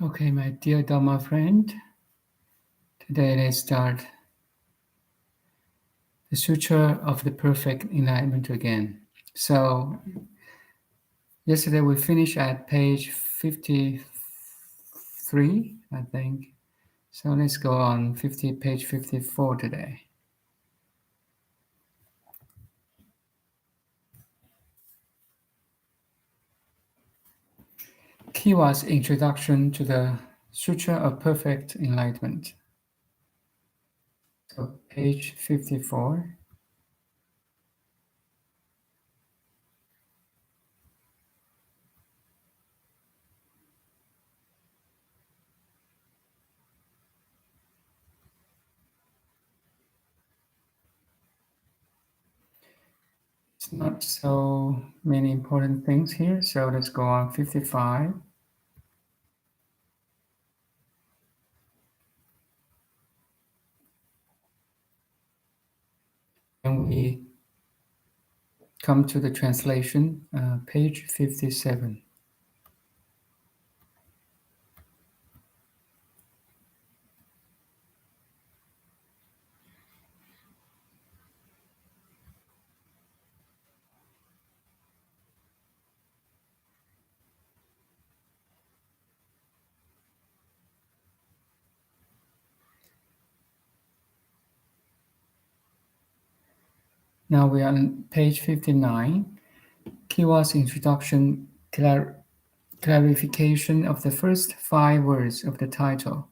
Okay, my dear Dharma friend, today let's start the Sutra of the Perfect Enlightenment again. So, yesterday we finished at page 53, I think. So let's go on page 54 today. Kiwa's Introduction to the Sutra of Perfect Enlightenment. So, page 54. It's not so many important things here, so let's go on 55. And we come to the translation, page 57. Now we are on page 59. Kiwa's introduction clarification of the first 5 words of the title.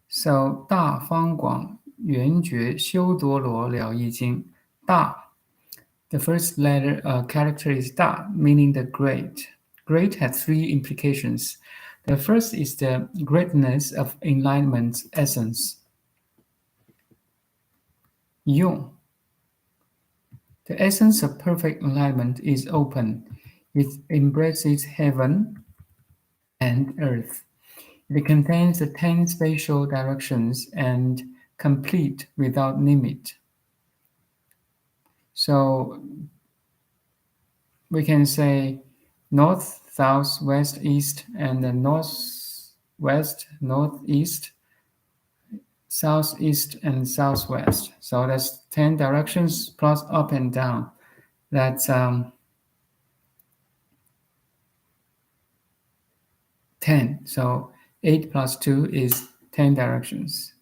So, 大方广圆觉修多罗了义经. 大, the first character is 大, meaning the great. Great has 3 implications. The first is the greatness of enlightenment's essence. 用, the essence of perfect enlightenment is open. It embraces heaven and earth. It contains the 10 spatial directions and complete without limit. So we can say north, south, west, east, and the northwest, northeast, southeast, and southwest. So that's 10 directions plus up and down. That's 10. So 8 plus 2 is 10 directions.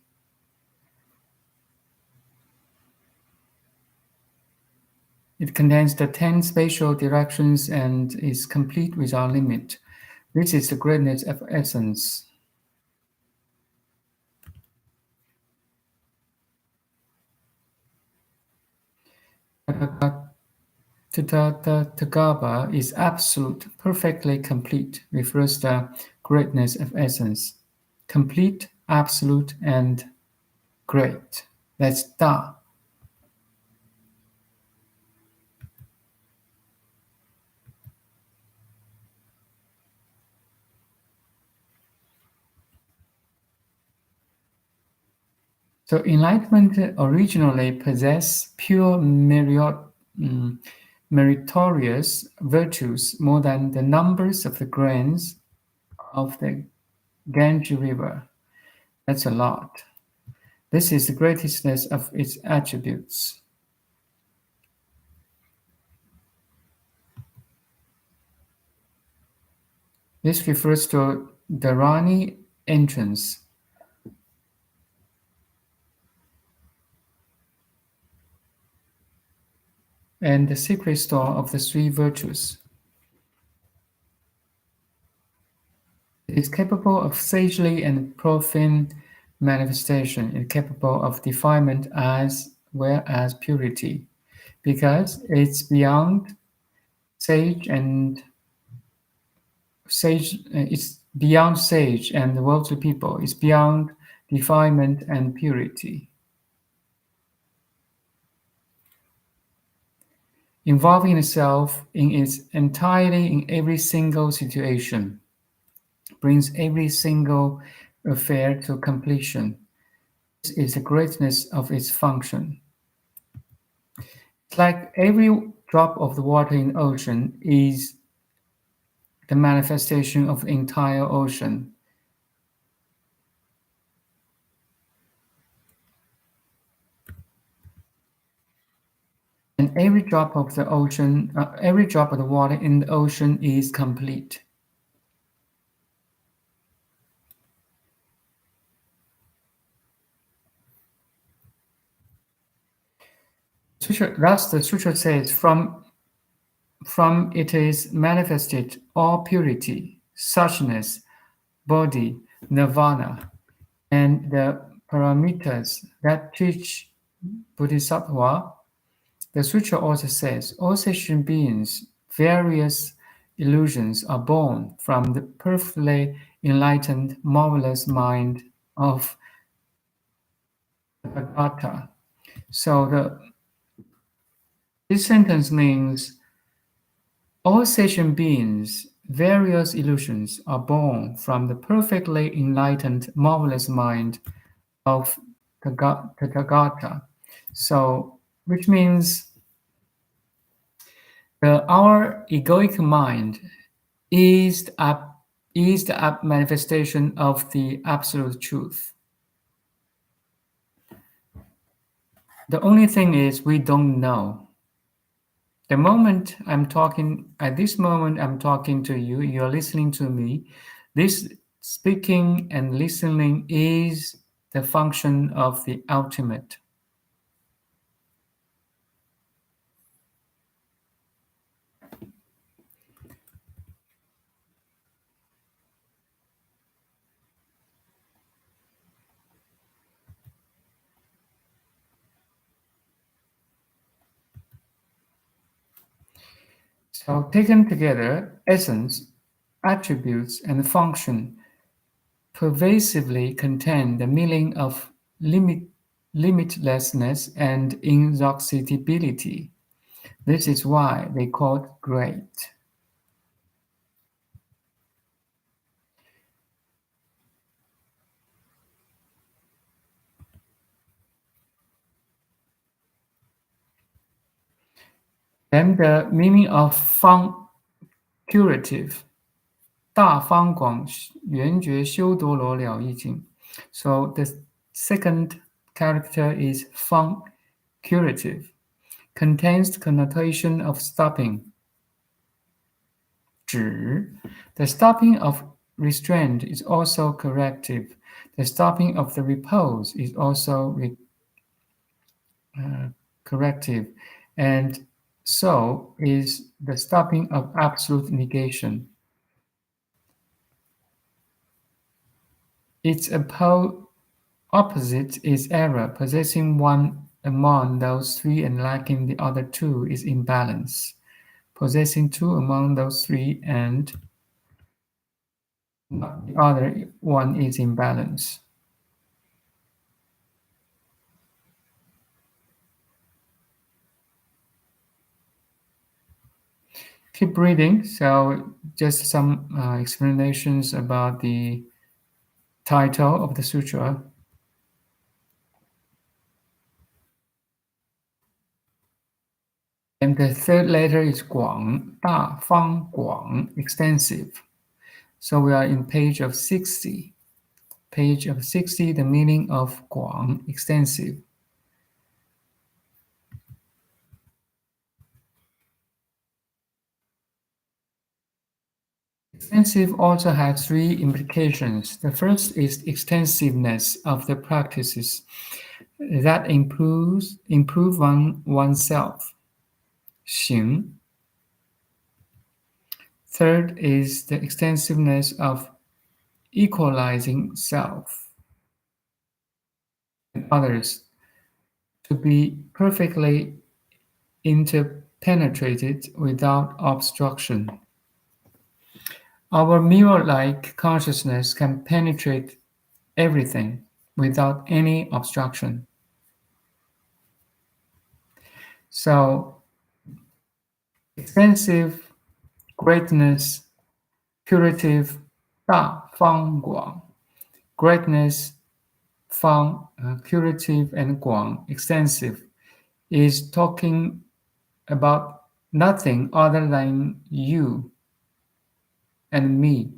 It contains the 10 spatial directions and is complete without limit. This is the greatness of essence. Tathagata is absolute, perfectly complete, refers to the greatness of essence. Complete, absolute, and great. That's Da. So enlightenment originally possessed pure meritorious virtues more than the numbers of the grains of the Ganges River. That's a lot. This is the greatness of its attributes. This refers to Dharani entrance. And the secret store of the 3 virtues. It is capable of sagely and profane manifestation. It is capable of defilement as well as purity, because it's beyond sage and sage. It's beyond sage and worldly people. It's beyond defilement and purity. Involving itself in its entirely in every single situation, brings every single affair to completion. This is the greatness of its function. It's like every drop of the water in the ocean is the manifestation of the entire ocean. and every drop of the water in the ocean is complete. Thus, the sutra says, from it is manifested all purity, suchness, bodhi, nirvana, and the paramitas that teach Bodhisattva. The sutra also says, all sentient beings, various illusions are born from the perfectly enlightened, marvelous mind of Tathagata. So this sentence means all sentient beings, various illusions are born from the perfectly enlightened, marvelous mind of Tathagata. So, which means our egoic mind is the manifestation of the absolute truth. The only thing is we don't know. At this moment I'm talking to you, you're listening to me. This speaking and listening is the function of the ultimate. So taken together, essence, attributes, and function pervasively contain the meaning of limitlessness and inexhaustibility. This is why they called great. Then the meaning of fang, curative, 大方广圆觉修多罗了义经. So the second character is fang, curative, contains the connotation of stopping. 止, the stopping of restraint is also corrective. The stopping of the repose is also corrective. And so is the stopping of absolute negation. Its opposite is error. Possessing one among those three and lacking the other two is imbalance. Possessing two among those three and the other one is imbalance. Keep reading. So just some explanations about the title of the sutra. And the third letter is Guang, 大方广, extensive. So we are in page of 60. Page of 60, the meaning of Guang, extensive. Extensive also has three implications. The first is extensiveness of the practices that improve oneself. 行. Third is the extensiveness of equalizing self and others to be perfectly interpenetrated without obstruction. Our mirror-like consciousness can penetrate everything without any obstruction. So, extensive, greatness, curative, 大方广, greatness, curative, and 广, extensive, is talking about nothing other than you and me.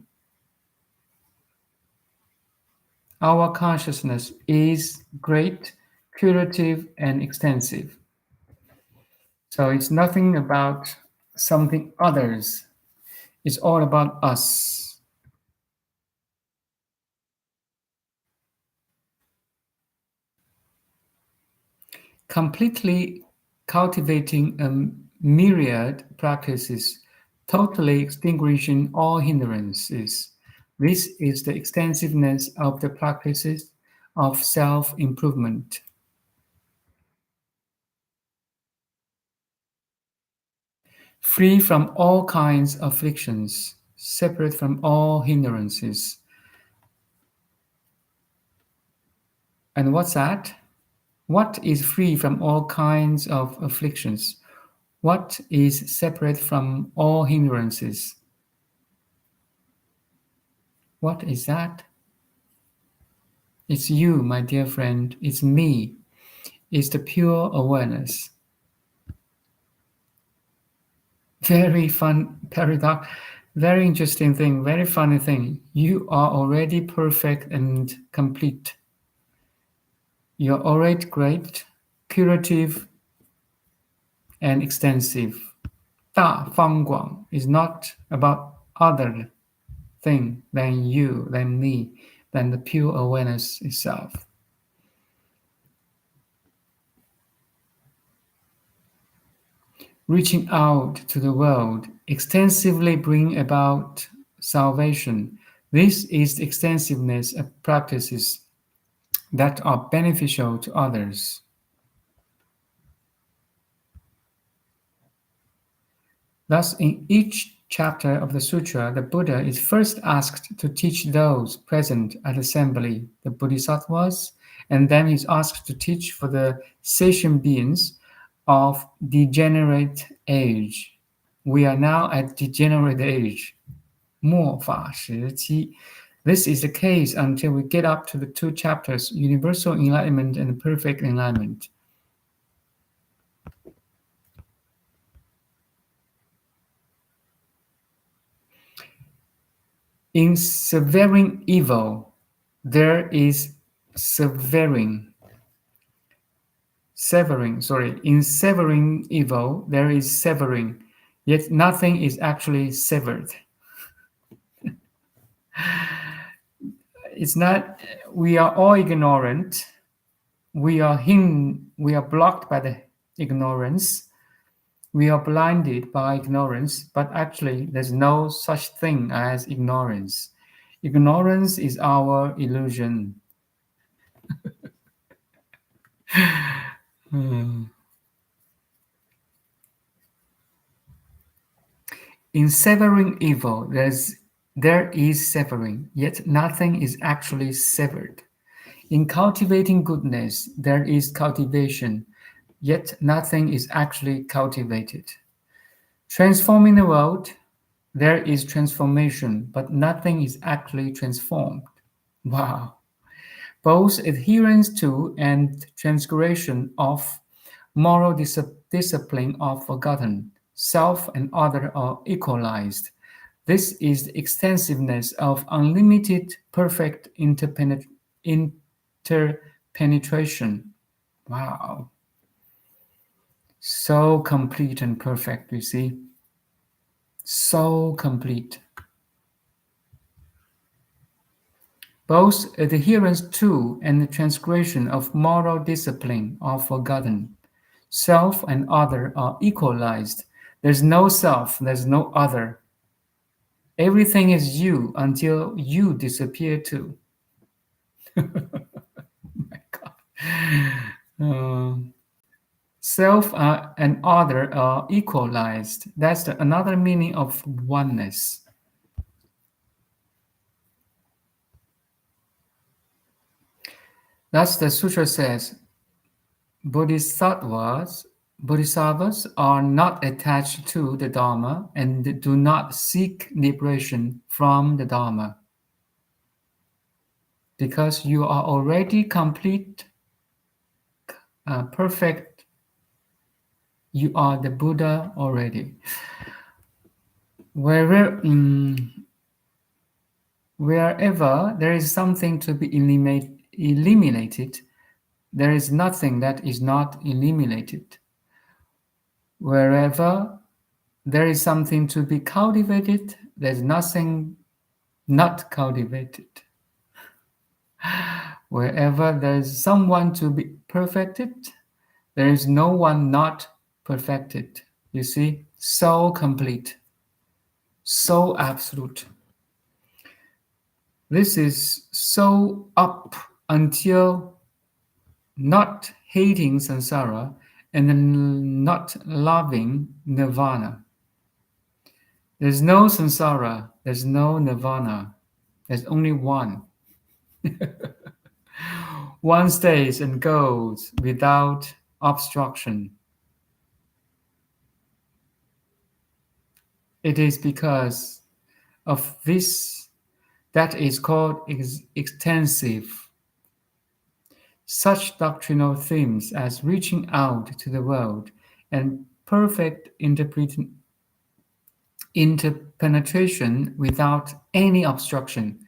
Our consciousness is great, curative, and extensive. So it's nothing about something others. It's all about us. Completely cultivating a myriad practices, totally extinguishing all hindrances. This is the extensiveness of the practices of self improvement. Free from all kinds of afflictions, separate from all hindrances. And what's that? What is free from all kinds of afflictions? What is separate from all hindrances? What is that? It's you, my dear friend. It's me. It's the pure awareness. Very fun paradox. Very interesting thing. Very funny thing. You are already perfect and complete. You're already great, curative, and extensive. 大方广 is not about other thing than you, than me, than the pure awareness itself. Reaching out to the world, extensively bring about salvation. This is the extensiveness of practices that are beneficial to others. Thus, in each chapter of the sutra, the Buddha is first asked to teach those present at the assembly, the Bodhisattvas, and then he's asked to teach for the sentient beings of degenerate age. We are now at degenerate age, 末法时期. This is the case until we get up to the two chapters, Universal Enlightenment and Perfect Enlightenment. In severing evil, there is severing. In severing evil, there is severing, yet nothing is actually severed. It's not, we are all ignorant. We are blocked by the ignorance. We are blinded by ignorance, but actually there's no such thing as ignorance. Ignorance is our illusion. In severing evil, there is severing, yet nothing is actually severed. In cultivating goodness, there is cultivation, yet nothing is actually cultivated. Transforming the world, there is transformation, but nothing is actually transformed. Wow. Both adherence to and transgression of moral discipline are forgotten. Self and other are equalized. This is the extensiveness of unlimited perfect interpenetration. Wow. So complete and perfect, you see. So complete. Both adherence to and the transgression of moral discipline are forgotten. Self and other are equalized. There's no self, there's no other. Everything is you until you disappear too. My God. Self and other are equalized. That's another meaning of oneness. Thus, the sutra says, Bodhisattvas are not attached to the Dharma and do not seek liberation from the Dharma. Because you are already complete, perfect, you are the Buddha already. Wherever there is something to be eliminated, there is nothing that is not eliminated. Wherever there is something to be cultivated, there's nothing not cultivated. Wherever there's someone to be perfected, there is no one not perfected. You see, so complete, so absolute. This is so up until not hating samsara and then not loving nirvana. There's no samsara, there's no nirvana, there's only one. One stays and goes without obstruction. It is because of this that is called extensive. Such doctrinal themes as reaching out to the world and perfect interpenetration without any obstruction.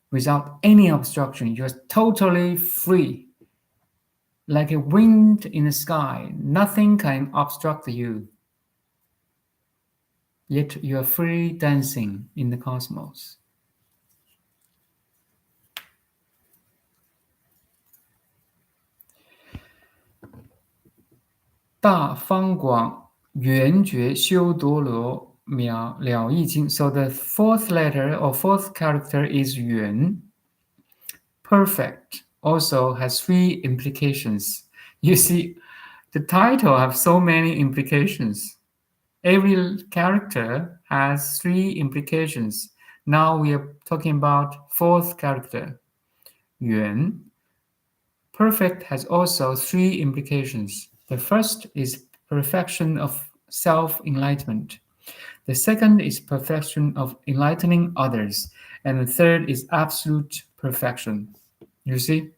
Without any obstruction, you're totally free. Like a wind in the sky, nothing can obstruct you. Yet you are free dancing in the cosmos. 大方广圆觉修多罗妙了义经. So the fourth letter or fourth character is yuan. Perfect also has three implications. You see, the title has so many implications. Every character has three implications. Now we are talking about fourth character, yuan. Perfect has also three implications. The first is perfection of self-enlightenment. The second is perfection of enlightening others. And the third is absolute perfection. You see?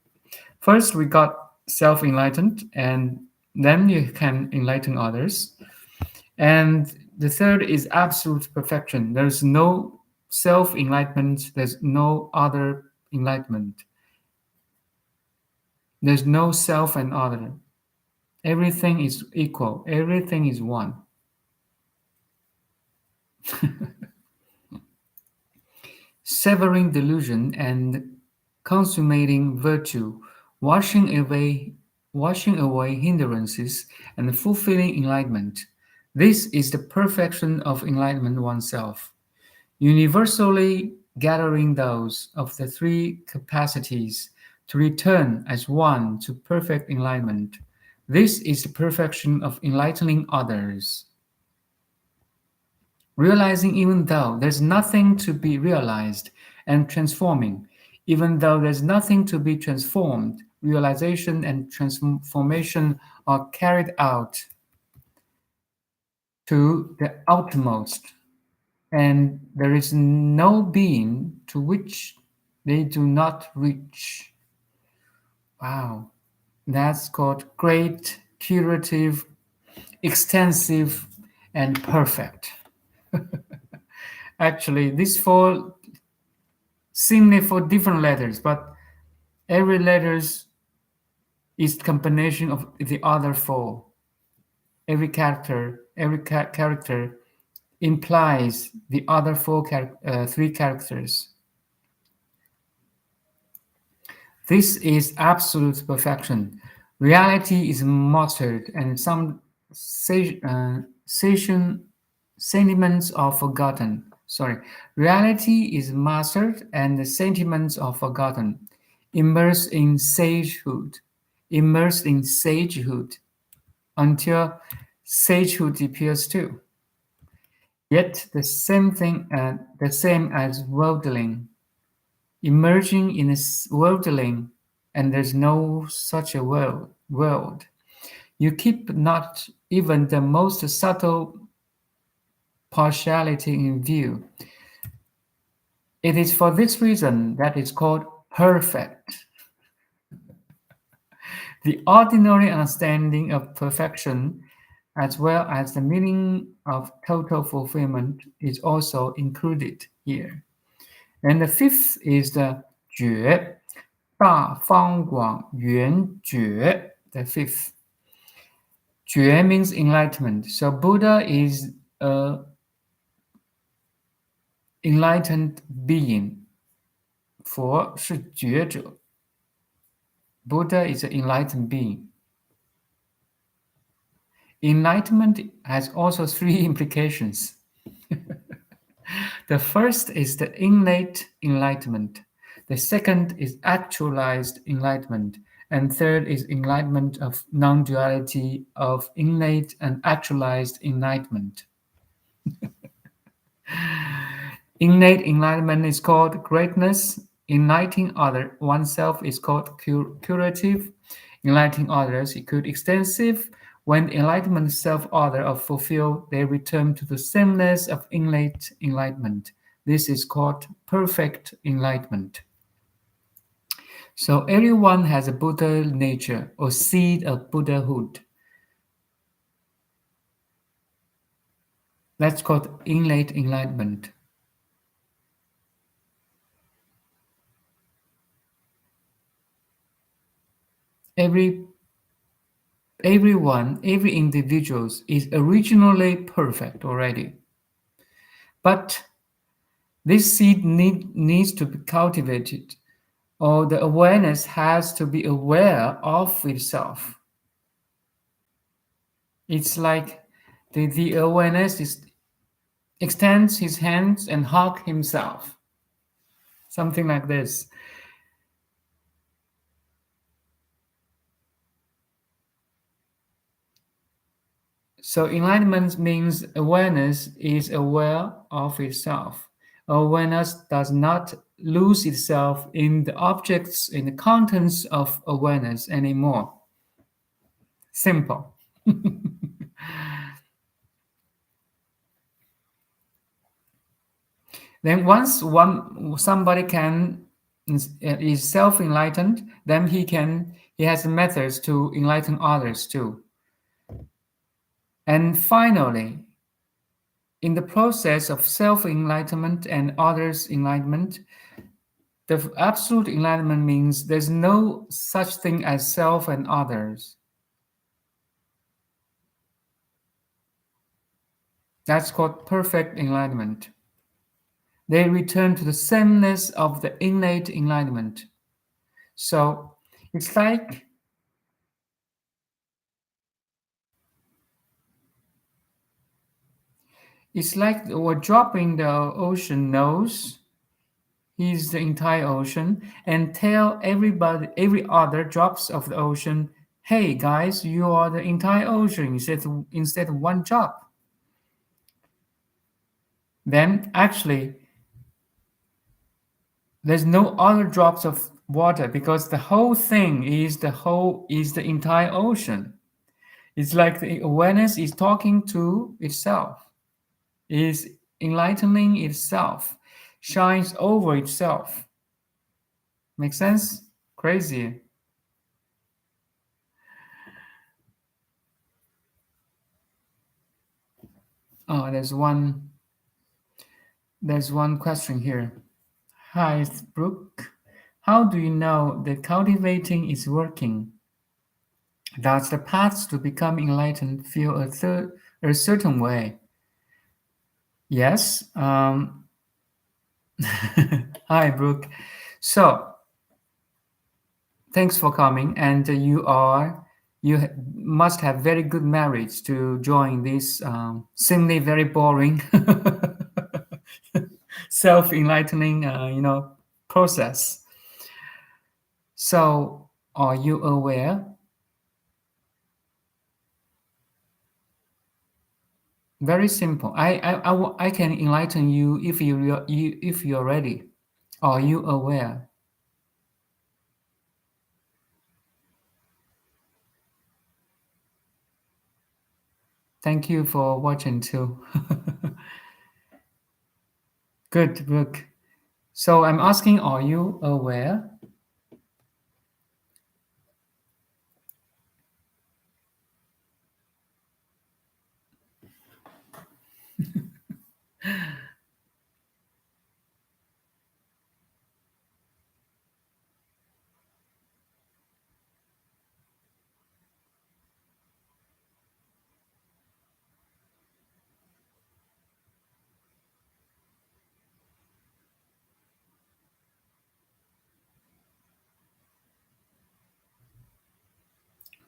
First, we got self-enlightened, and then you can enlighten others. And the third is absolute perfection. There's no self-enlightenment, there's no other enlightenment. There's no self and other. Everything is equal. Everything is one. Severing delusion and consummating virtue, washing away hindrances and fulfilling enlightenment. This is the perfection of enlightenment oneself. Universally gathering those of the three capacities to return as one to perfect enlightenment. This is the perfection of enlightening others. Realizing even though there's nothing to be realized, and transforming, even though there's nothing to be transformed, realization and transformation are carried out to the utmost, and there is no being to which they do not reach. Wow, that's called great, curative, extensive, and perfect. Actually, these four seemingly for different letters, but every letters is combination of the other four. Every character implies the other three characters. This is absolute perfection. Reality is mastered, and some sentiments are forgotten. Sorry, reality is mastered, and the sentiments are forgotten. Immersed in sagehood, until sagehood appears too. Yet the same as worldling, emerging in a worldling, and there's no such a world. You keep not even the most subtle partiality in view. It is for this reason that it's called perfect. The ordinary understanding of perfection, as well as the meaning of total fulfillment, is also included here. And the fifth is the 觉, 大方广圆觉, the fifth. Jue means enlightenment. So Buddha is a enlightened being. 佛是觉者. Buddha is an enlightened being. Enlightenment has also three implications. The first is the innate enlightenment. The second is actualized enlightenment. And third is enlightenment of non-duality of innate and actualized enlightenment. Innate enlightenment is called greatness. Enlightening oneself is called curative. Enlightening others is called extensive. When the enlightenment self-other are fulfilled, they return to the sameness of innate enlightenment. This is called perfect enlightenment. So everyone has a Buddha nature or seed of Buddhahood. That's called innate enlightenment. Every individual is originally perfect already. But this seed needs to be cultivated, or the awareness has to be aware of itself. It's like the awareness extends his hands and hug himself. Something like this. So enlightenment means awareness is aware of itself. Awareness does not lose itself in the objects, in the contents of awareness anymore. Simple. Then once somebody is self-enlightened, then he has methods to enlighten others too. And finally, in the process of self-enlightenment and others' enlightenment, the absolute enlightenment means there's no such thing as self and others. That's called perfect enlightenment. They return to the sameness of the innate enlightenment. So it's like we're dropping the ocean knows he's the entire ocean and tell every other drops of the ocean, hey guys, you are the entire ocean instead of one drop. Then actually there's no other drops of water because the whole thing is the entire ocean. It's like the awareness is talking to itself, is enlightening itself, shines over itself. Make sense? Crazy. Oh, there's one question here. Hi, Brooke. How do you know that cultivating is working? Does the path to become enlightened feel a certain way? Yes. Hi, Brooke. So, thanks for coming, and must have very good merits to join this seemingly very boring self-enlightening, process. So, are you aware? Very simple. I can enlighten you if you're ready. Are you aware? Thank you for watching too. Good, Brooke. So I'm asking, are you aware?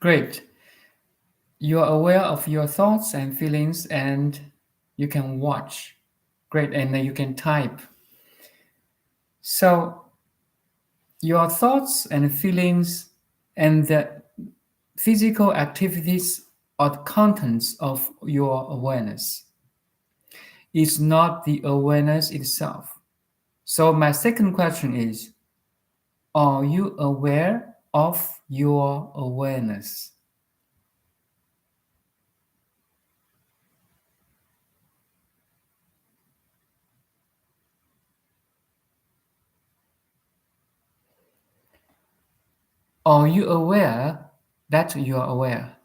Great. You are aware of your thoughts and feelings, and you can watch. Great. And then you can type. So, your thoughts and feelings and the physical activities or the contents of your awareness is not the awareness itself. So, my second question is, are you aware of your awareness? Are you aware that you are aware?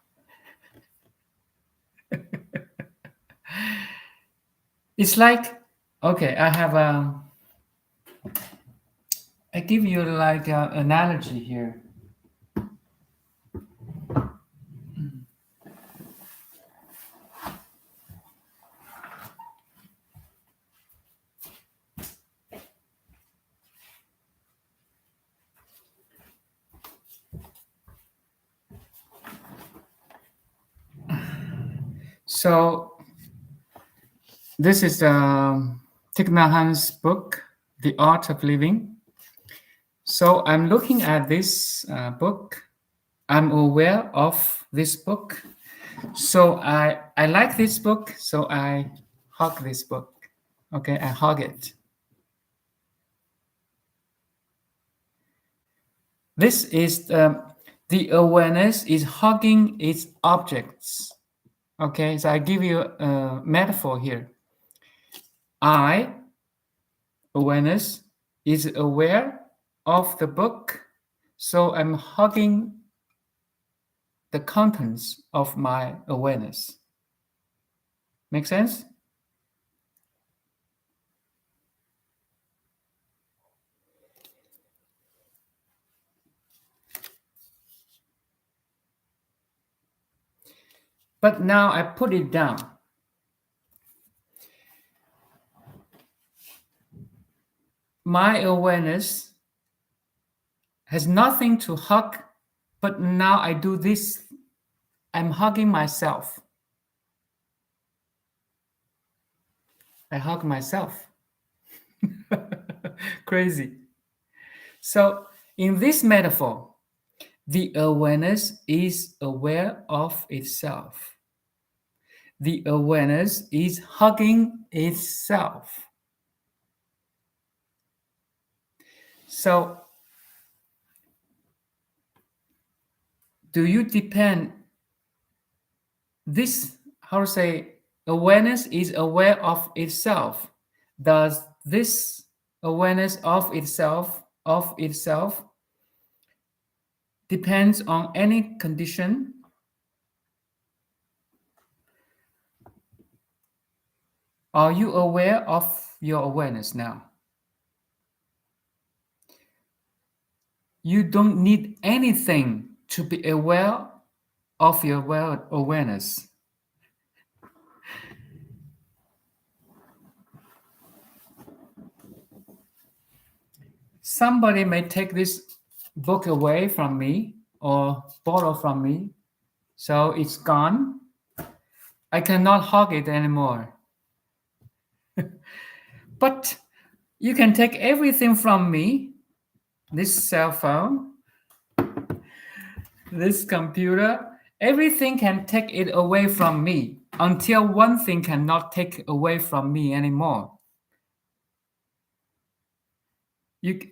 It's like, okay, I give you like an analogy here. So this is Thich Nhat Hanh's book, The Art of Living. So I'm looking at this book. I'm aware of this book. So I like this book. So I hug this book. Okay, I hug it. This is the awareness is hugging its objects. Okay, so I give you a metaphor here. I, awareness, is aware of the book, so I'm hugging the contents of my awareness. Make sense? But now I put it down. My awareness has nothing to hug, but now I do this. I'm hugging myself. I hug myself. Crazy. So, in this metaphor, the awareness is aware of itself. The awareness is hugging itself. So, do you depend this, how to say, awareness is aware of itself? Does this awareness of itself depends on any condition? Are you aware of your awareness now? You don't need anything to be aware of your awareness. Somebody may take this book away from me or borrow from me, so it's gone. I cannot hug it anymore. But you can take everything from me, this cell phone, this computer, everything can take it away from me until one thing cannot take away from me anymore. You,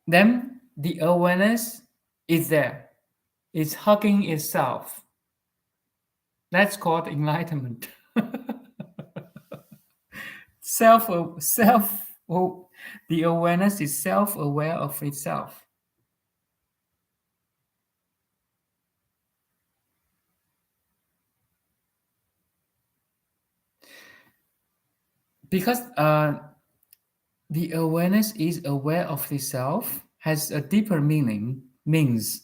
then the awareness is there. It's hugging itself. That's called enlightenment. The awareness is self-aware of itself. Because the awareness is aware of itself has a deeper meaning, means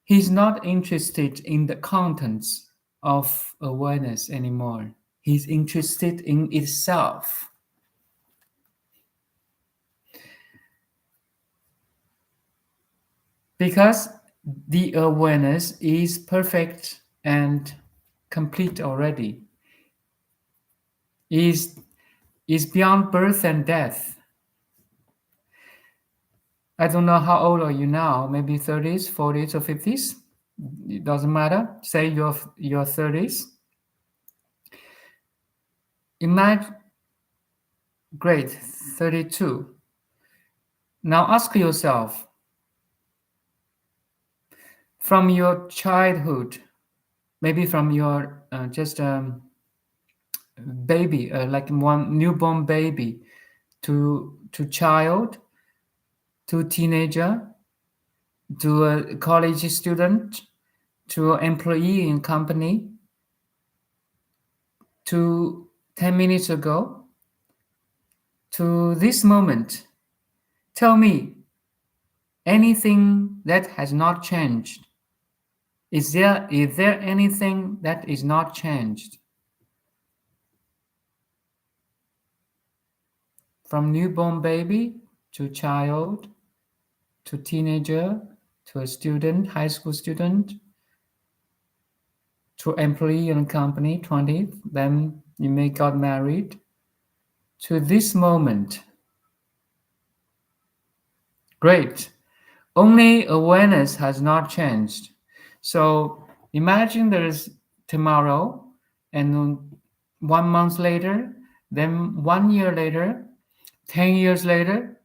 he's not interested in the contents of awareness anymore. He's interested in itself. Because the awareness is perfect and complete already, is beyond birth and death. I don't know how old are you now, maybe 30s, 40s, or 50s. It doesn't matter. Say your 30s. Imagine, great, 32. Now ask yourself, from your childhood, maybe from your just baby, like one newborn baby, to child, to teenager, to a college student, to an employee in company, to 10 minutes ago, to this moment. Tell me anything that has not changed. Is there anything that is not changed? From newborn baby to child, to teenager, to a student, high school student, to employee in a company, 20, then you may got married. To this moment, great. Only awareness has not changed. So imagine there is tomorrow, and 1 month later, then 1 year later, 10 years later,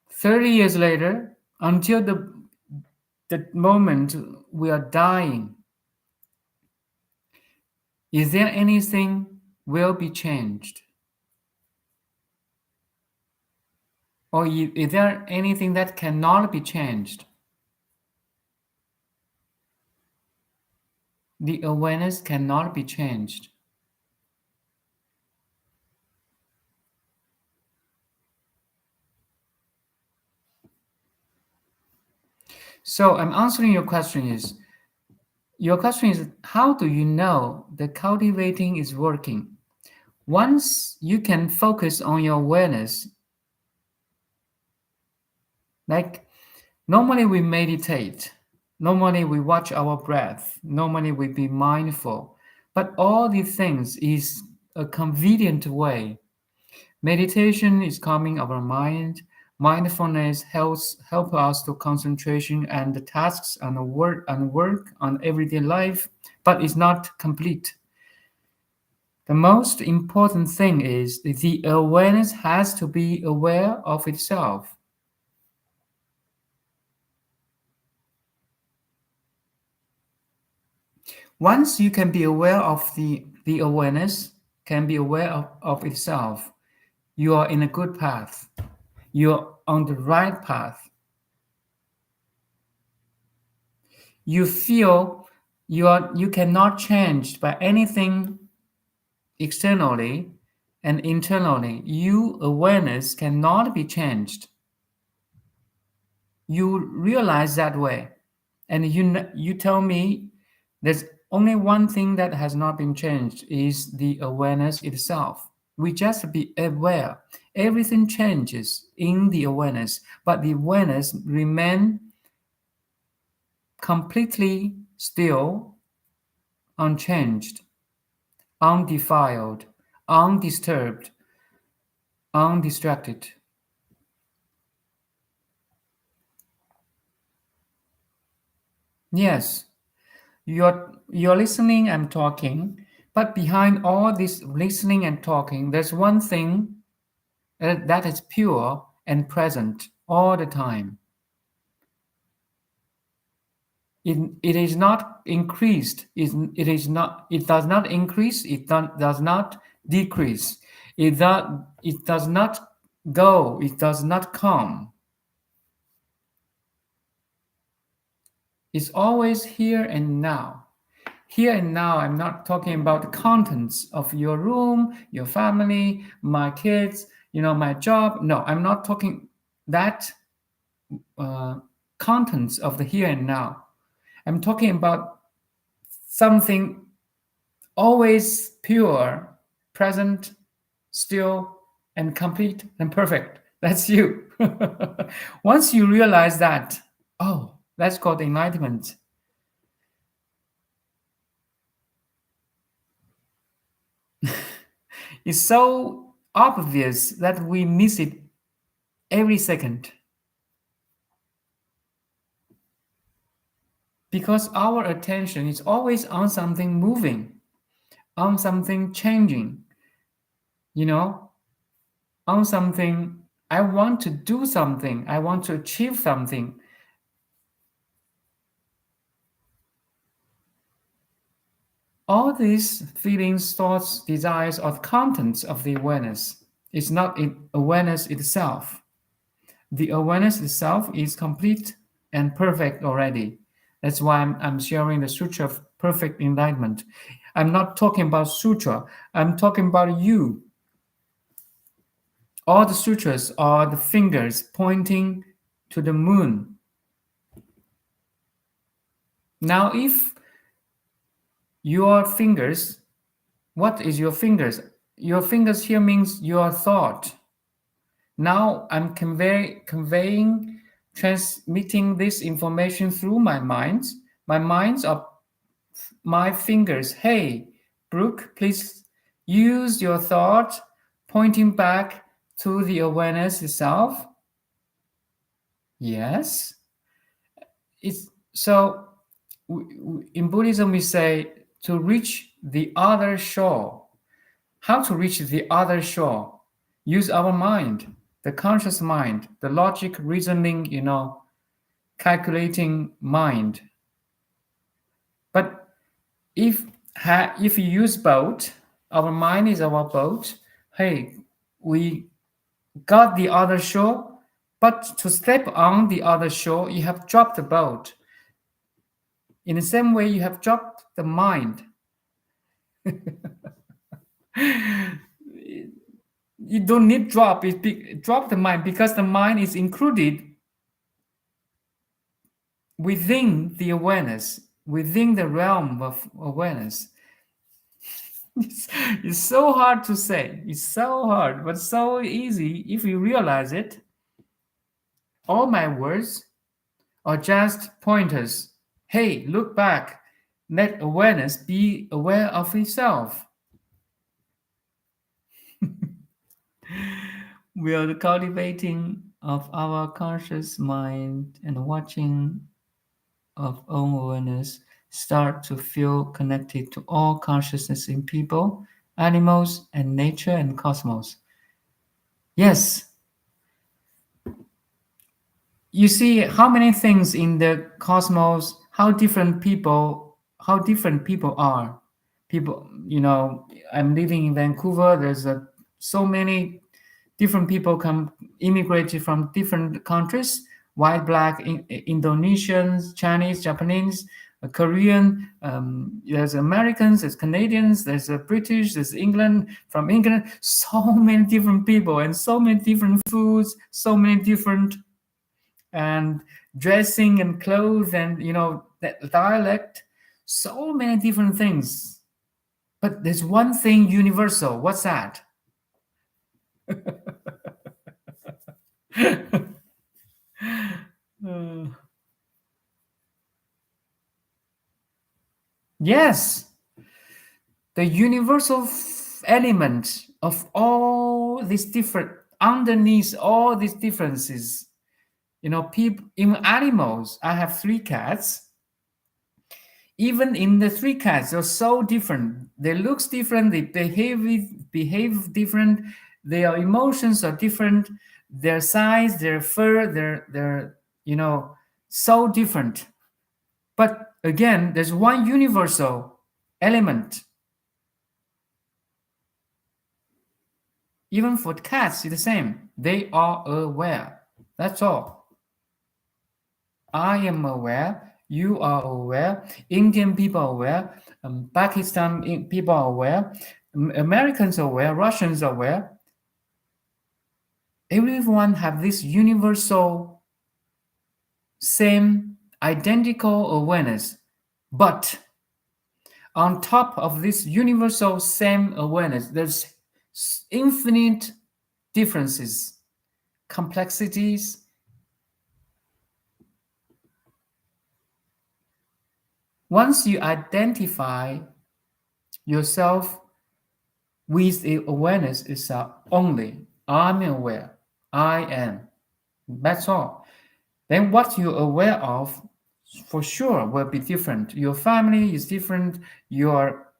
30 years later, until the moment we are dying. Is there anything will be changed? Or is there anything that cannot be changed? The awareness cannot be changed. So I'm answering your question is, how do you know the cultivating is working? Once you can focus on your awareness, like normally we meditate, normally we watch our breath, normally we be mindful, but all these things is a convenient way. Meditation is calming our mind. Mindfulness help us to concentration and the tasks and work on everyday life, but it's not complete. The most important thing is the awareness has to be aware of itself. Once you can be aware of the awareness, can be aware of itself, you are in a good path. You're on the right path. You feel you cannot change by anything externally and internally. You awareness cannot be changed. You realize that way, and you tell me there's only one thing that has not been changed is the awareness itself. We just be aware. Everything changes in the awareness, but the awareness remain completely still, unchanged, undefiled, undisturbed, undistracted. Yes, you're listening and talking, but behind all this listening and talking, there's one thing that is pure and present all the time. It is not increased. It is not. It does not increase. Does not decrease. It does not go. It does not come. It's always here and now. Here and now, I'm not talking about the contents of your room, your family, my kids, my job. No, I'm not talking that uh, contents of the here and now. I'm talking about something always pure, present, still, and complete and perfect. That's you. Once you realize that, oh, That's called enlightenment. It's so obvious that we miss it every second because our attention is always on something moving, on something changing, you know, on something. I want to do something, I want to achieve something. All these feelings, thoughts, desires are the contents of the awareness. It's not in awareness itself. The awareness itself is complete and perfect already. That's why I'm sharing the Sutra of Perfect Enlightenment. I'm not talking about sutra, I'm talking about you. All the sutras are the fingers pointing to the moon. Now, if your fingers, what is your fingers? Your fingers here means your thought. Now I'm conveying, transmitting this information through my mind. My minds are my fingers. Hey, Brooke, please use your thought pointing back to the awareness itself. Yes. It's so in Buddhism we say to reach the other shore. How to reach the other shore? Use our mind, the conscious mind, the logic, reasoning, calculating mind. But if you use boat, our mind is our boat. Hey, we got the other shore, but to step on the other shore, you have dropped the boat. In the same way, you have dropped the mind. You don't need drop the mind because the mind is included within the awareness, within the realm of awareness. It's so hard to say. It's so hard, but so easy if you realize it. All my words are just pointers. Hey, look back. Let awareness be aware of itself. We are the cultivating of our conscious mind and watching of own awareness start to feel connected to all consciousness in people, animals, and nature and cosmos. Yes, you see how many things in the cosmos, how different people are. People, I'm living in Vancouver. There's so many different people come immigrated from different countries: white, black, Indonesians, Chinese, Japanese, Korean. There's Americans, there's Canadians, there's British, there's England, from England. So many different people and so many different foods, so many different and dressing and clothes and that dialect. So many different things, but there's one thing universal. What's that? Uh, yes, the universal element of all these different, underneath all these differences. People, in animals, I have three cats. Even in the three cats, they're so different. They looks different, they behave different, their emotions are different, their size, their fur, their so different. But again, there's one universal element. Even for cats, it's the same. They are aware. That's all. I am aware. You are aware. Indian people are aware. Pakistan people are aware. Americans are aware. Russians are aware. Everyone have this universal, same, identical awareness. But on top of this universal same awareness, there's infinite differences, complexities, Once you identify yourself with the awareness itself only, I'm aware, I am, that's all. Then what you're aware of for sure will be different. Your family is different, your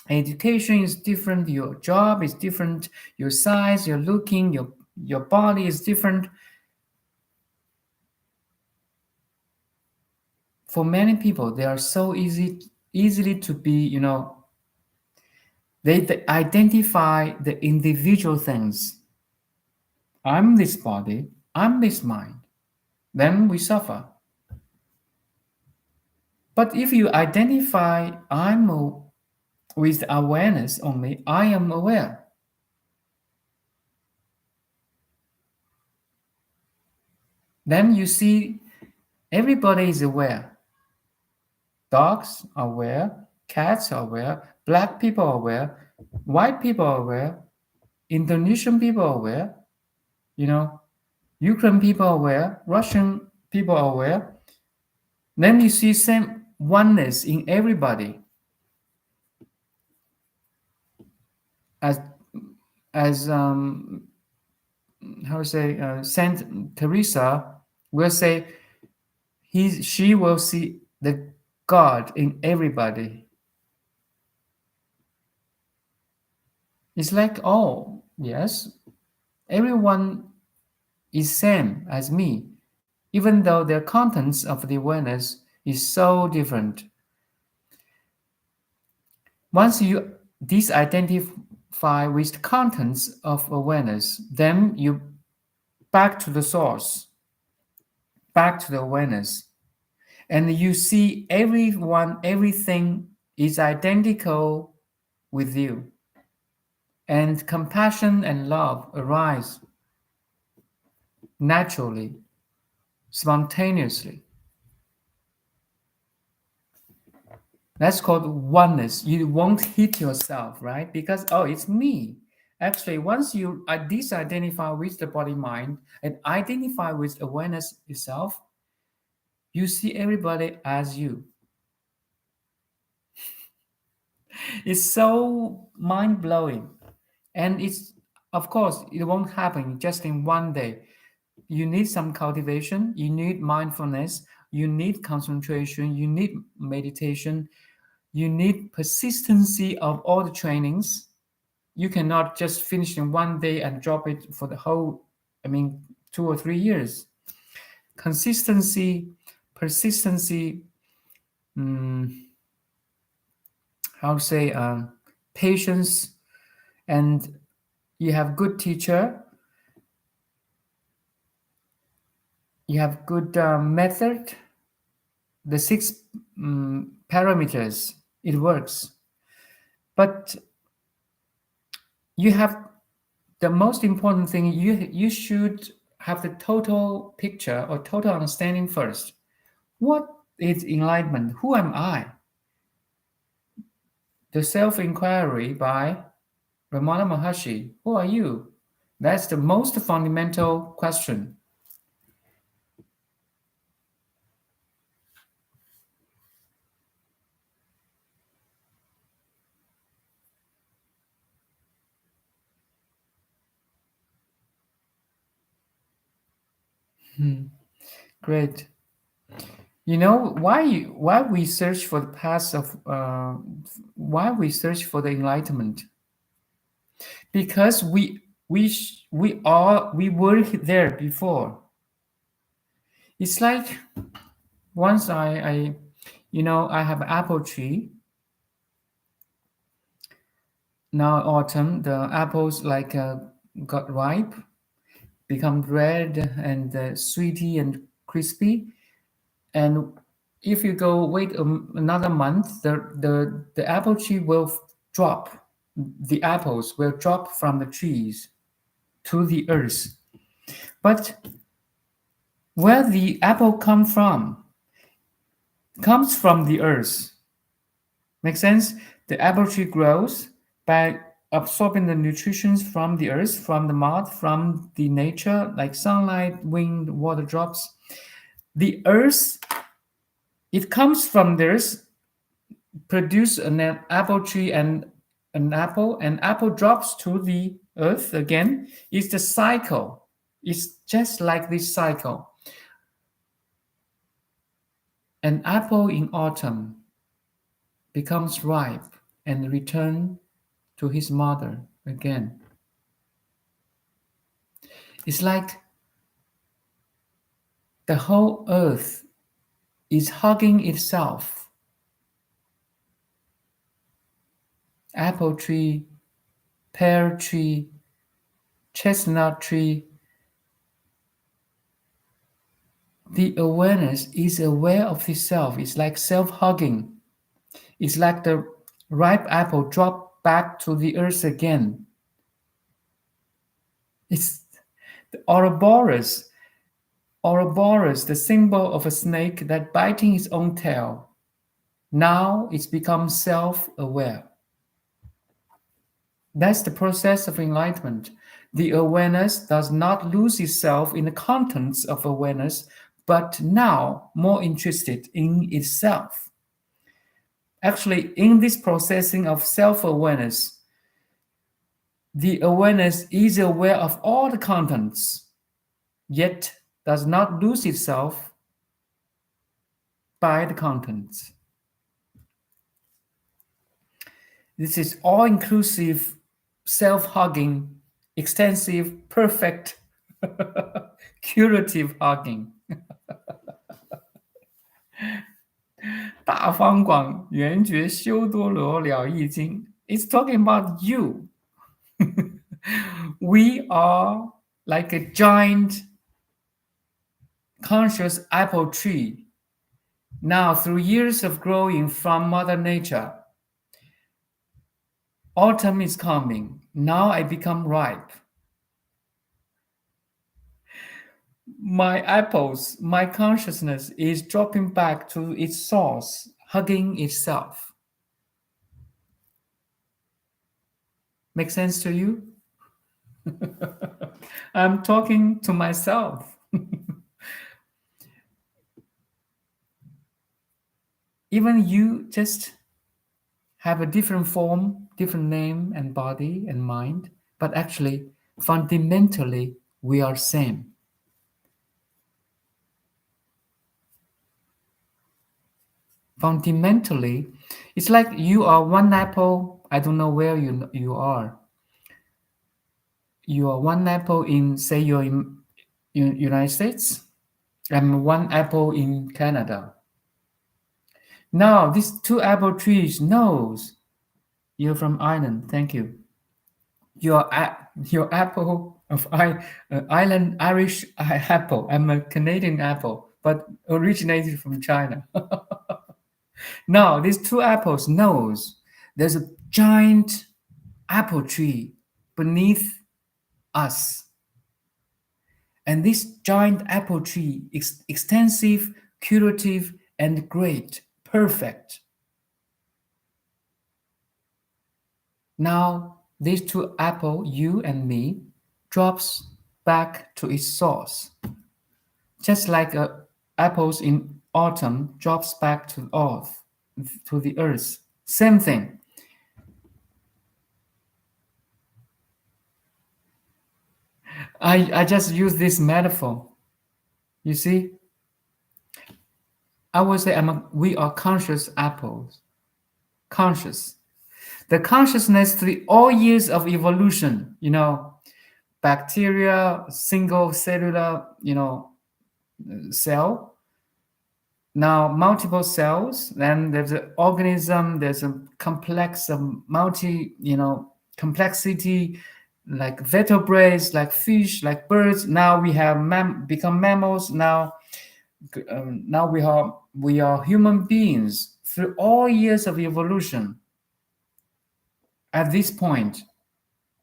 education is different, your job is different, your size, your looking, your body is different. For many people, they are so easily to be, they identify the individual things. I'm this body, I'm this mind. Then we suffer. But if you identify with awareness only, I am aware, then you see everybody is aware. Dogs are aware, cats are aware, black people are aware, white people are aware, Indonesian people are aware, you know, Ukraine people are aware, Russian people are aware. Then you see same oneness in everybody. As as how to say Saint Teresa will say, she will see the God in everybody. It's like, oh yes, everyone is same as me, even though their contents of the awareness is so different. Once you disidentify with the contents of awareness, then you back to the source, back to the awareness, and you see everyone, everything is identical with you, and compassion and love arise naturally, spontaneously. That's called oneness. You won't hit yourself, right? Because, oh, it's me. Actually, once you disidentify with the body mind and identify with awareness itself, you see everybody as you. It's so mind blowing. And it's, of course, it won't happen just in one day. You need some cultivation, you need mindfulness, you need concentration, you need meditation, you need persistency of all the trainings. You cannot just finish in one day and drop it for the whole, 2 or 3 years. Consistency, persistency, mm, how to say, patience, and you have good teacher, you have good method, the six parameters, it works. But you have the most important thing, you should have the total picture or total understanding first. What is enlightenment? Who am I? The self-inquiry by Ramana Maharshi. Who are you? That's the most fundamental question. Great. You know why we search for the path of why we search for the enlightenment? Because we were there before. It's like once I have an apple tree. Now autumn, the apples got ripe, become red and sweety and crispy. And if you go wait another month, the apple tree will drop. The apples will drop from the trees to the earth. But where the apple comes from the earth. Make sense? The apple tree grows by absorbing the nutrition from the earth, from the mud, from the nature, like sunlight, wind, water drops. The earth, it comes from the earth, produce an apple tree and an apple drops to the earth again. It's the cycle. It's just like this cycle. An apple in autumn becomes ripe and return to his mother again. It's like the whole earth is hugging itself. Apple tree, pear tree, chestnut tree. The awareness is aware of itself. It's like self-hugging. It's like the ripe apple dropped back to the earth again. It's the Ouroboros. Ouroboros, the symbol of a snake that biting its own tail. Now it's become self-aware. That's the process of enlightenment. The awareness does not lose itself in the contents of awareness, but now more interested in itself. Actually, in this processing of self-awareness, the awareness is aware of all the contents, yet does not lose itself by the contents. This is all-inclusive, self-hugging, extensive, perfect, curative hugging. 大方广圆觉修多罗了义经. It's talking about you. We are like a giant conscious apple tree. Now, through years of growing from Mother Nature, autumn is coming. Now I become ripe. My apples, my consciousness is dropping back to its source, hugging itself. Make sense to you? I'm talking to myself. Even you just have a different form, different name and body and mind, but actually, fundamentally, we are same. Fundamentally, it's like you are one apple. I don't know where you are. You are one apple in, say, you're in United States. I'm one apple in Canada. Now, these two apple trees knows you're from Ireland. Thank you. Your apple of Ireland, Irish apple. I'm a Canadian apple, but originated from China. Now, these two apples knows there's a giant apple tree beneath us. And this giant apple tree is extensive, curative, and great, perfect. Now, these two apple, you and me, drops back to its source. Just like apples in autumn drops back to earth, to the earth. Same thing. I just use this metaphor. You see? I would say we are conscious apples. Conscious. The consciousness through all years of evolution, bacteria, single cellular, cell. Now multiple cells, then there's an organism, there's a complex of complexity, like vertebrates, like fish, like birds. Now we have become mammals. Now we are human beings through all years of evolution. At this point,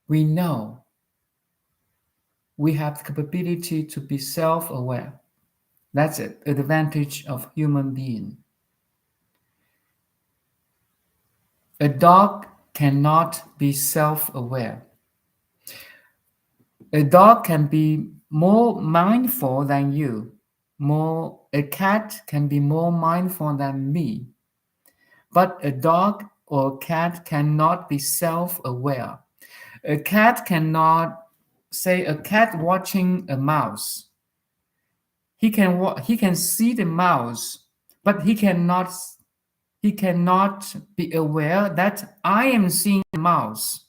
we know we have the capability to be self-aware. That's it, an advantage of human being. A dog cannot be self-aware. A dog can be more mindful than you. A cat can be more mindful than me. But a dog or cat cannot be self-aware. A cat cannot, say, a cat watching a mouse. He can see the mouse, but he cannot be aware that I am seeing the mouse.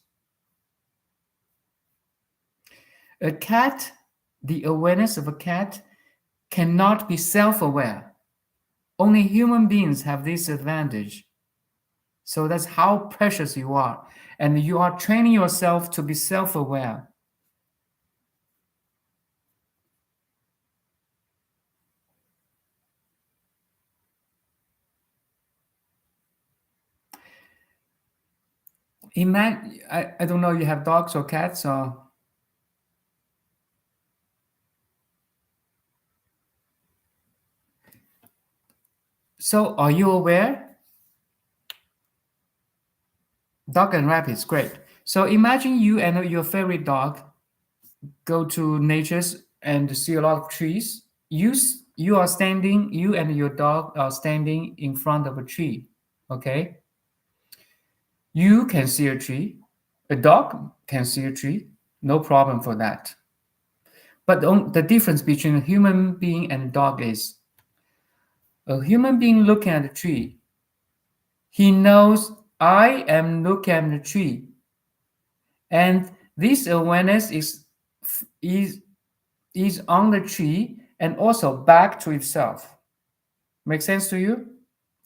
A cat, the awareness of a cat cannot be self-aware. Only human beings have this advantage. So that's how precious you are. And you are training yourself to be self-aware. I don't know, you have dogs or cats or... So are you aware? Dog and rabbits, great. So imagine you and your favorite dog go to natures and see a lot of trees. You and your dog are standing in front of a tree. Okay? You can see a tree. A dog can see a tree. No problem for that. But the difference between a human being and a dog is a human being looking at a tree. He knows I am looking at the tree. And this awareness is, is on the tree and also back to itself. Make sense to you?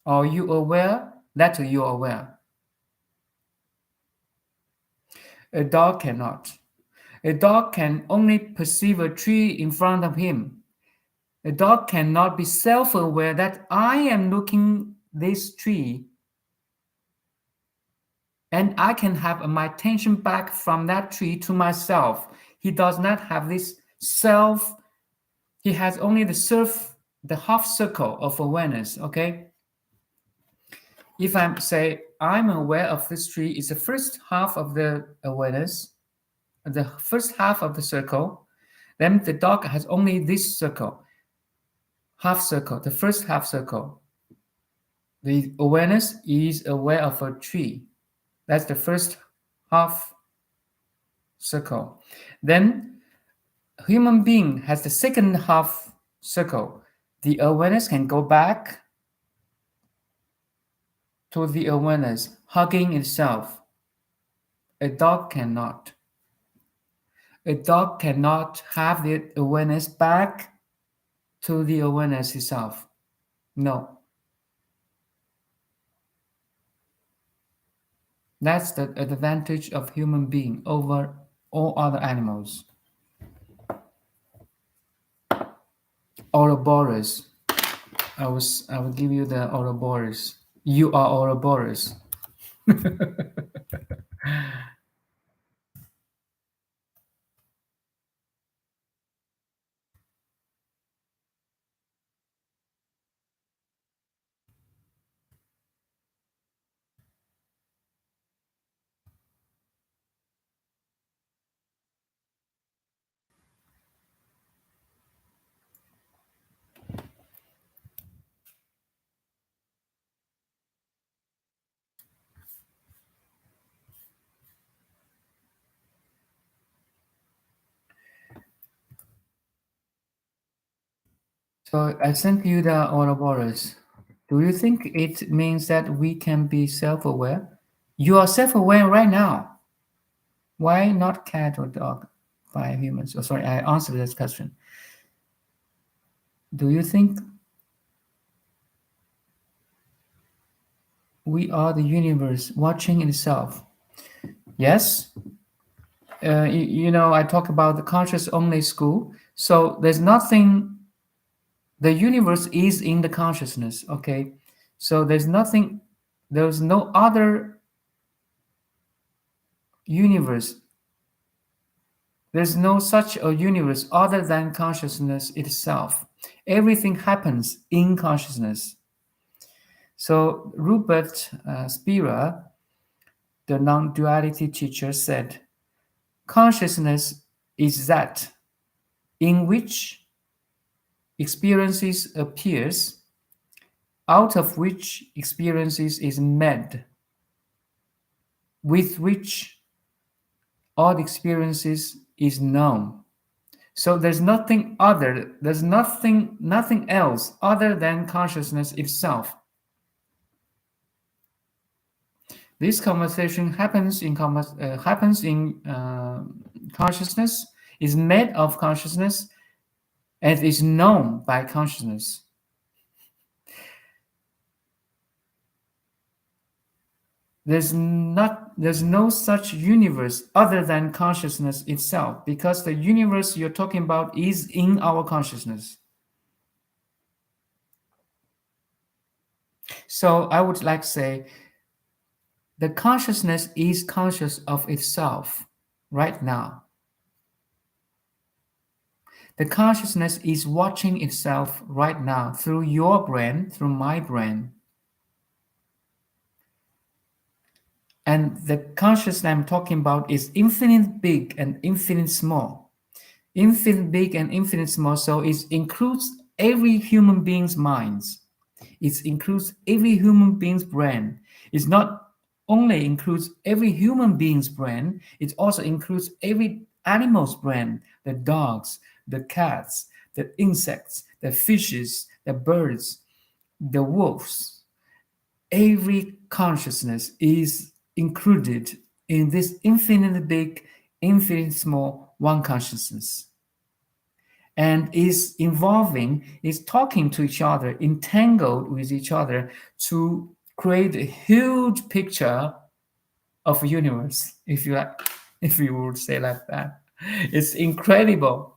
Are you aware that you are aware? A dog cannot. A dog can only perceive a tree in front of him. A dog cannot be self-aware that I am looking this tree and I can have my attention back from that tree to myself. He does not have this self. He has only the half circle of awareness. Okay. If I say I'm aware of this tree, is the first half of the awareness, the first half of the circle. Then the dog has only this circle, half circle, the first half circle. The awareness is aware of a tree. That's the first half circle. Then human being has the second half circle. The awareness can go back to the awareness, hugging itself. A dog cannot. A dog cannot have the awareness back to the awareness itself. No. That's the advantage of human being over all other animals. Ouroboros. I will give you the Ouroboros. You are Ouroboros. So I sent you the Ouroboros. Do you think it means that we can be self-aware? You are self-aware right now. Why not cat or dog by humans? Oh, sorry, I answered this question. Do you think we are the universe watching itself? Yes. I talk about the conscious only school. So there's nothing, the universe is in the consciousness. Okay. So there's no other universe. There's no such a universe other than consciousness itself. Everything happens in consciousness. So Rupert Spira, the non-duality teacher, said, consciousness is that in which experiences appears out of which experiences is made, with which all experiences is known. So there's nothing else other than consciousness itself. This conversation happens in consciousness, is made of consciousness, and is known by consciousness. There's no such universe other than consciousness itself, because the universe you're talking about is in our consciousness. So I would like to say the consciousness is conscious of itself right now. The consciousness is watching itself right now through your brain, through my brain. And the consciousness I'm talking about is infinite big and infinite small. Infinite big and infinite small, so it includes every human being's minds. It includes every human being's brain. It's not only includes every human being's brain, it also includes every animal's brain, the dogs, the cats, the insects, the fishes, the birds, the wolves. Every consciousness is included in this infinite big, infinite small one consciousness. And is involving, is talking to each other, entangled with each other to create a huge picture of a universe, if you would say like that. It's incredible.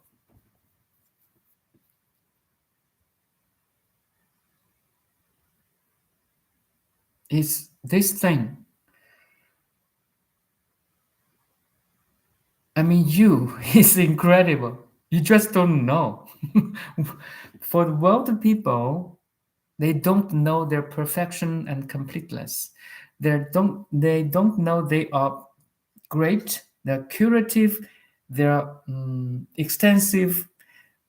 It's this thing. I mean, it's incredible. You just don't know. For the world people, they don't know their perfection and completeness. They don't know they are great, they're curative, they're extensive,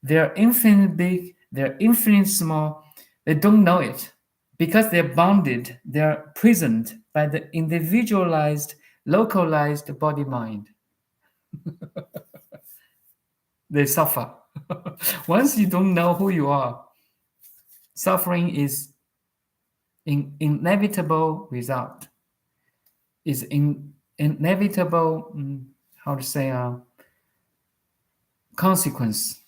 they're infinite big, they're infinite small. They don't know it because they're bounded, they're prisoned by the individualized, localized body mind. They suffer. Once you don't know who you are, suffering is inevitable result. Is inevitable, how to say, consequence.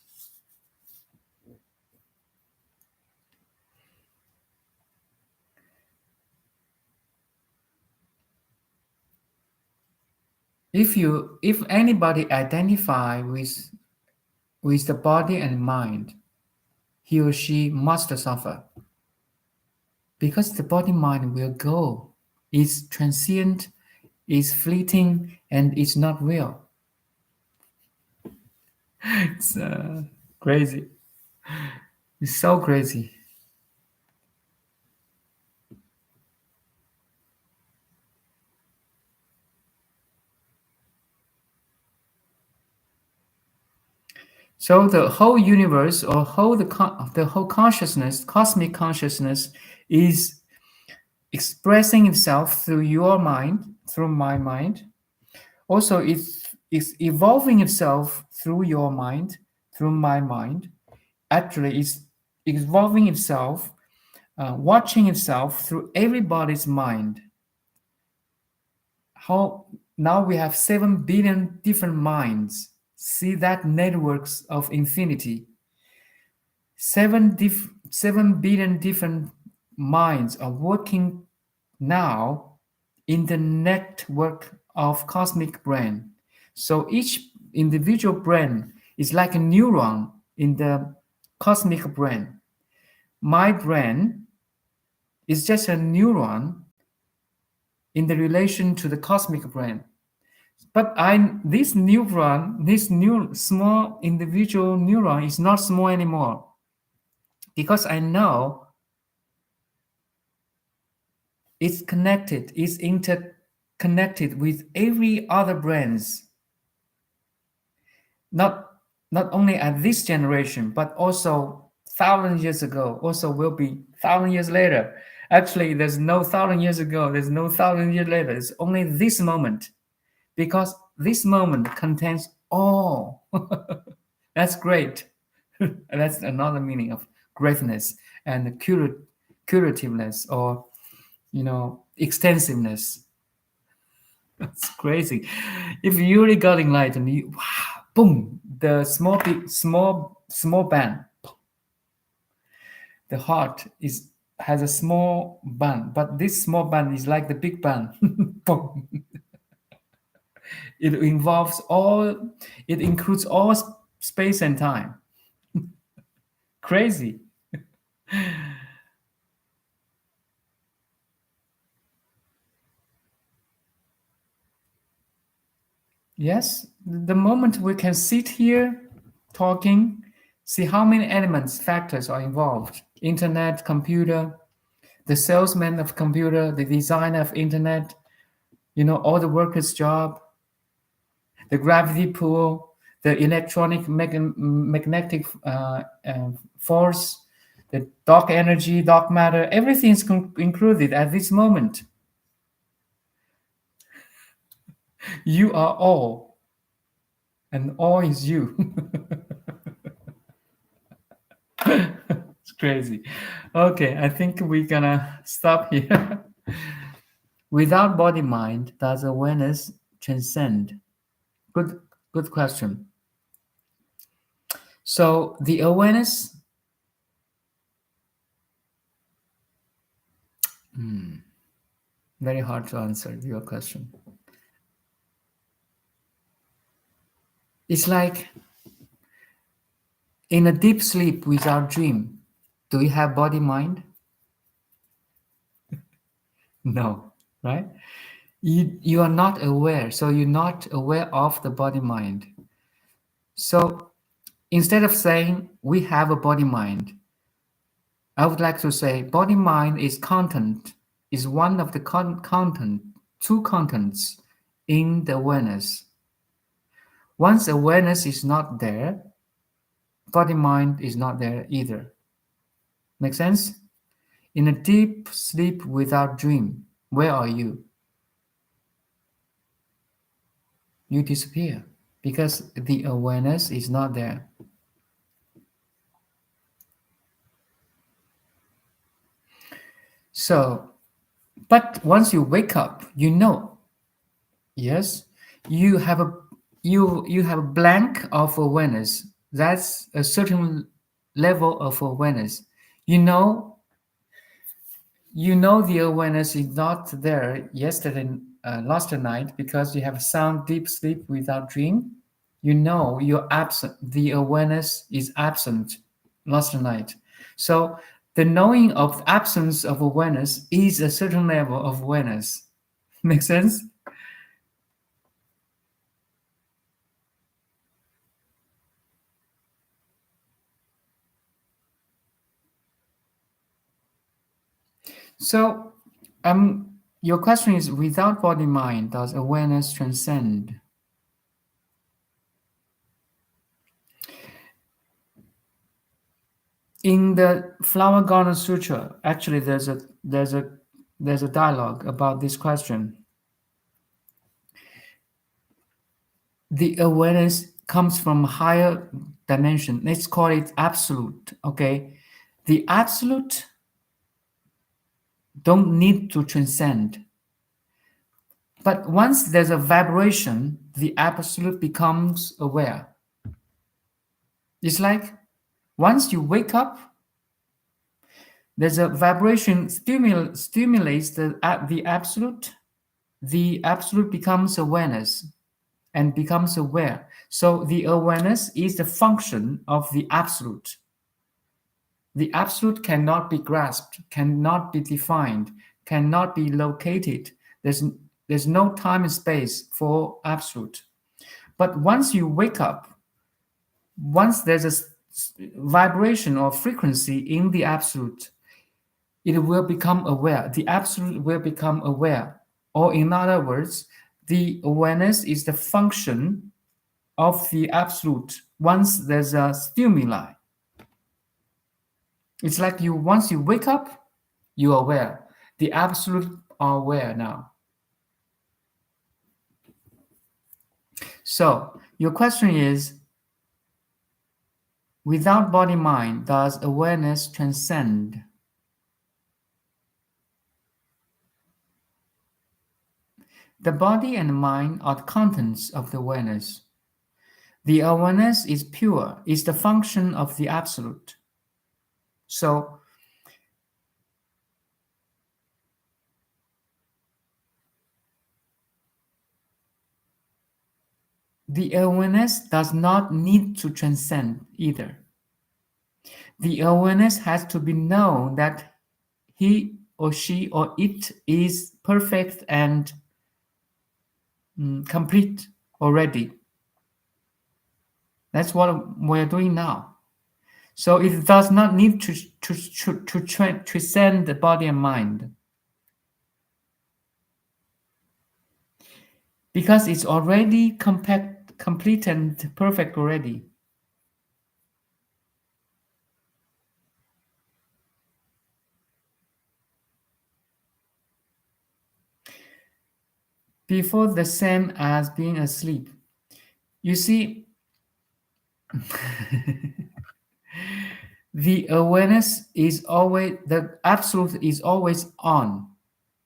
If anybody identify with the body and mind, he or she must suffer, because the body mind will go. It's transient, it's fleeting, and it's not real. It's crazy. It's so crazy. So the whole universe, or the whole consciousness, cosmic consciousness, is expressing itself through your mind, through my mind. Also, it's evolving itself through your mind, through my mind. Actually, it's evolving itself, watching itself through everybody's mind. How now we have 7 billion different minds. See that networks of infinity. 7 billion different minds are working now in the network of cosmic brain. So each individual brain is like a neuron in the cosmic brain. My brain is just a neuron in the relation to the cosmic brain. But this neuron, this new small individual neuron is not small anymore, because I know it's connected, it's interconnected with every other brains. Not only at this generation, but also 1,000 years ago, also will be thousand years later. Actually, there's no thousand years ago. There's no thousand years later. It's only this moment, because this moment contains all. That's great. That's another meaning of greatness and curativeness, or extensiveness. It's crazy. If you really got enlightened, wow, boom, the small band. The heart has a small band, but this small band is like the big band. Boom. It involves all. It includes all space and time. Crazy. Yes, the moment we can sit here talking, see how many elements, factors are involved. Internet, computer, the salesman of computer, the designer of internet, all the workers' job, the gravity pull, the electronic magnetic force, the dark energy, dark matter, everything is included at this moment. You are all, and all is you. It's crazy. Okay, I think we're gonna stop here. Without body mind, does awareness transcend? Good, good question. So the awareness, very hard to answer your question. It's like in a deep sleep without dream. Do you have body mind? No, right? You are not aware, so you're not aware of the body mind. So instead of saying we have a body mind, I would like to say body mind is content, is one of the content, two contents in the awareness. Once awareness is not there, body mind is not there either. Make sense? In a deep sleep without dream, where are you? You disappear because the awareness is not there. So, but once you wake up, yes, you have a you have a blank of awareness. That's a certain level of awareness. You know the awareness is not there yesterday, last night, because you have sound deep sleep without dream. You're absent. The awareness is absent last night. So the knowing of absence of awareness is a certain level of awareness. Make sense? So your question is, without body mind, does awareness transcend? In the Flower Garden Sutra, actually, there's a dialogue about this question. The awareness comes from higher dimension. Let's call it absolute. Okay, the absolute don't need to transcend. But once there's a vibration, the absolute becomes aware. It's like once you wake up, there's a vibration stimulates the absolute. The absolute becomes awareness and becomes aware. So the awareness is the function of the absolute. The absolute cannot be grasped, cannot be defined, cannot be located. There's no time and space for absolute. But once you wake up, once there's a vibration or frequency in the absolute, it will become aware. The absolute will become aware. Or in other words, the awareness is the function of the absolute once there's a stimuli. It's like once you wake up, you're aware. The absolute are aware now. So your question is, without body mind, does awareness transcend? The body and mind are the contents of the awareness. The awareness is pure, is the function of the absolute. So the awareness does not need to transcend either. The awareness has to be known that he or she or it is perfect and complete already. That's what we're doing now. So it does not need to transcend the body and mind because it's already compact, complete and perfect already. Before the same as being asleep. You see, the awareness is always, the absolute is always on.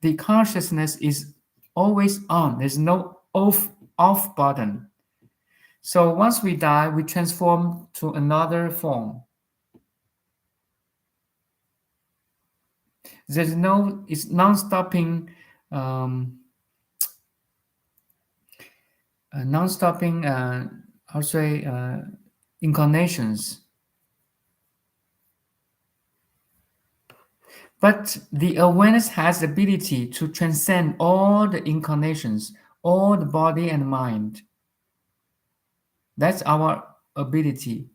The consciousness is always on. There's no off button. So once we die, we transform to another form. There's no, it's non-stopping, non-stopping, how to say, incarnations. But the awareness has the ability to transcend all the incarnations, all the body and mind. That's our ability.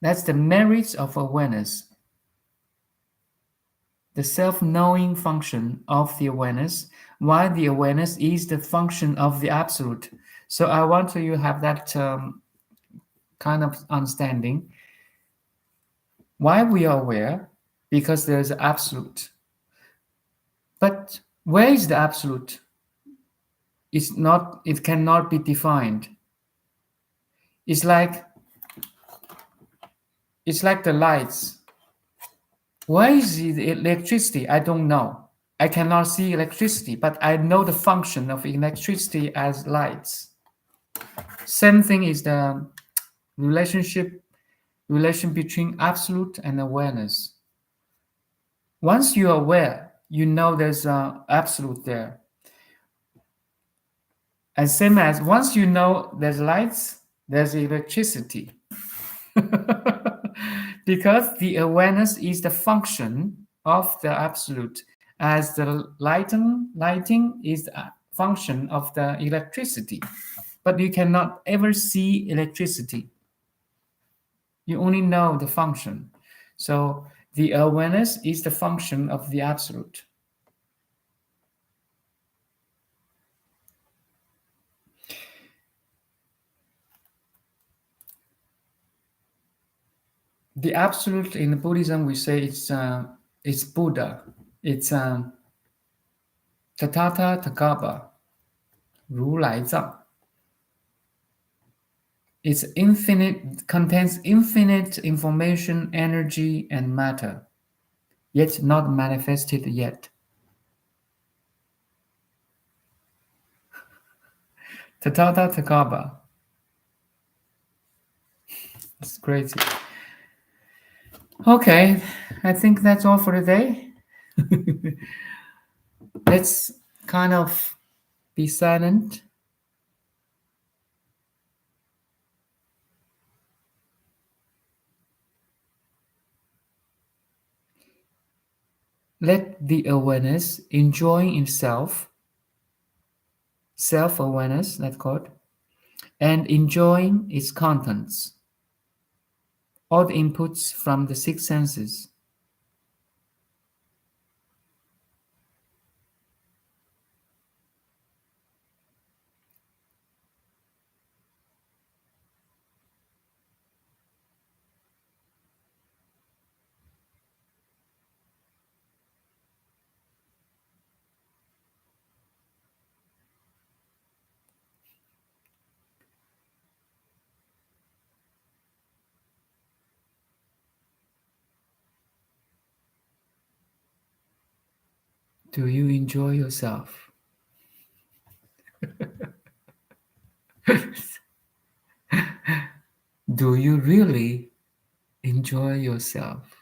That's the merits of awareness. The self-knowing function of the awareness, while the awareness is the function of the absolute. So I want you to have that kind of understanding. Why we are aware? Because there's an absolute. But where is the absolute? It's not. It cannot be defined. It's like the lights. Where is the electricity? I don't know. I cannot see electricity, but I know the function of electricity as lights. Same thing is the relation between absolute and awareness. Once you're aware, you know there's an absolute there. And same as once you know there's lights, there's electricity. Because the awareness is the function of the absolute, as the lighting is the function of the electricity. But you cannot ever see electricity. You only know the function. So the awareness is the function of the absolute. The absolute in Buddhism, we say it's Buddha. It's Tathata Takapa, 如来藏. It's infinite, contains infinite information, energy, and matter, yet not manifested yet. Tathata Takapa. It's crazy. Okay, I think that's all for today. Let's kind of be silent. Let the awareness enjoy itself, self-awareness, that's called, and enjoying its contents, all the inputs from the six senses. Do you enjoy yourself? Do you really enjoy yourself?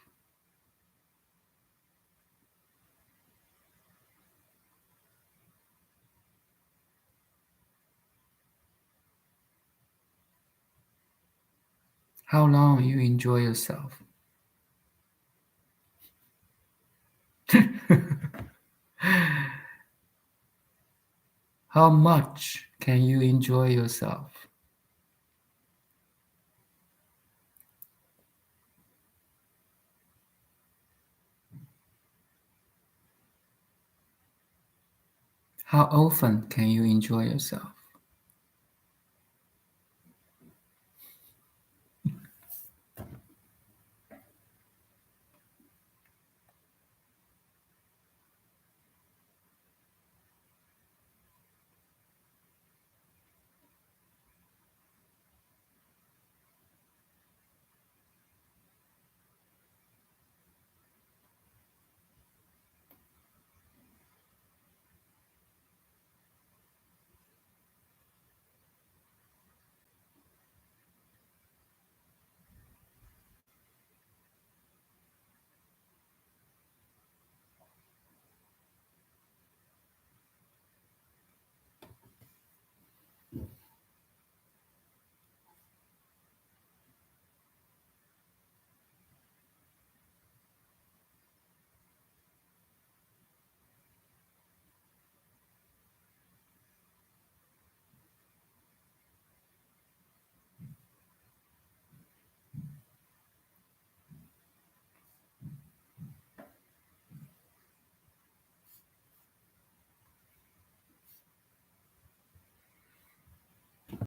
How long you enjoy yourself? How much can you enjoy yourself? How often can you enjoy yourself?